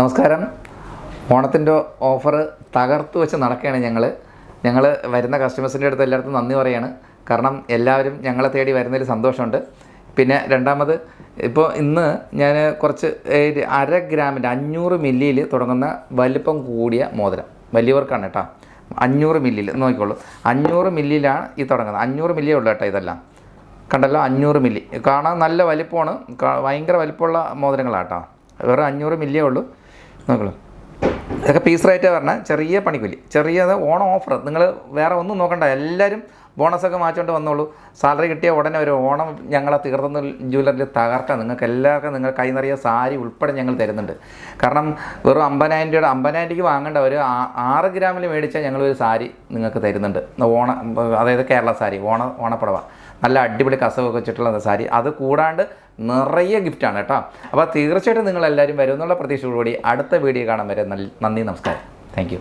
നമസ്കാരം. ഓണത്തിൻ്റെ ഓഫർ തകർത്ത് വെച്ച് നടക്കുകയാണ് ഞങ്ങൾ വരുന്ന കസ്റ്റമേഴ്സിൻ്റെ അടുത്ത് എല്ലായിടത്തും നന്ദി പറയുകയാണ്. കാരണം എല്ലാവരും ഞങ്ങളെ തേടി വരുന്നതിൽ സന്തോഷമുണ്ട്. പിന്നെ രണ്ടാമത്, ഇപ്പോൾ ഇന്ന് ഞാൻ കുറച്ച് 1/2 ഗ്രാമിൻ്റെ 500 മില്ലിയിൽ തുടങ്ങുന്ന വലിപ്പം കൂടിയ മോതിരം, വലിയവർക്കാണ് കേട്ടോ. 500 മില്ലിയിൽ നോക്കിക്കോളൂ, 500 മില്ലിയിലാണ് ഈ തുടങ്ങുന്നത്. 500 മില്ലിയേ ഉള്ളൂ കേട്ടോ. ഇതെല്ലാം കണ്ടല്ലോ, 500 മില്ലി. കാണാൻ നല്ല വലിപ്പമാണ്, ഭയങ്കര വലിപ്പമുള്ള മോതിരങ്ങളാണ് കേട്ടോ. വെറും 500 മില്ലിയേ ഉള്ളൂ. നോക്കുള്ളൂ, ഇതൊക്കെ പീസ് റേറ്റാണ് പറഞ്ഞാൽ. ചെറിയ പണിക്കൂലി, ചെറിയത് ഓണം ഓഫർ. നിങ്ങൾ വേറെ ഒന്നും നോക്കണ്ട, എല്ലാവരും ബോണസൊക്കെ മാറ്റിക്കൊണ്ട് വന്നോളൂ. സാലറി കിട്ടിയ ഉടനെ ഒരു ഓണം ഞങ്ങളെ തീർത്തുന്ന ജ്വല്ലറിൽ തകർക്കാം. നിങ്ങൾക്ക് എല്ലാവർക്കും നിങ്ങൾ കൈ നിറയെ സാരി ഉൾപ്പെടെ ഞങ്ങൾ തരുന്നുണ്ട്. കാരണം വെറും 50,000 രൂപയുടെ 50,000 രൂപയ്ക്ക് വാങ്ങേണ്ട ഒരു 6 ഗ്രാമിൽ മേടിച്ചാൽ ഞങ്ങളൊരു സാരി നിങ്ങൾക്ക് തരുന്നുണ്ട്. അതായത് കേരള സാരി, ഓണപ്പുടവ, നല്ല അടിപൊളി കസവൊക്കെ വെച്ചിട്ടുള്ള സാരി. അത് കൂടാണ്ട് നിറയെ ഗിഫ്റ്റാണ് കേട്ടോ. അപ്പോൾ തീർച്ചയായിട്ടും നിങ്ങളെല്ലാവരും വരും എന്നുള്ള പ്രതീക്ഷയോടുകൂടി അടുത്ത വീഡിയോ കാണാൻ വരെ നന്ദി, നമസ്കാരം. Thank you.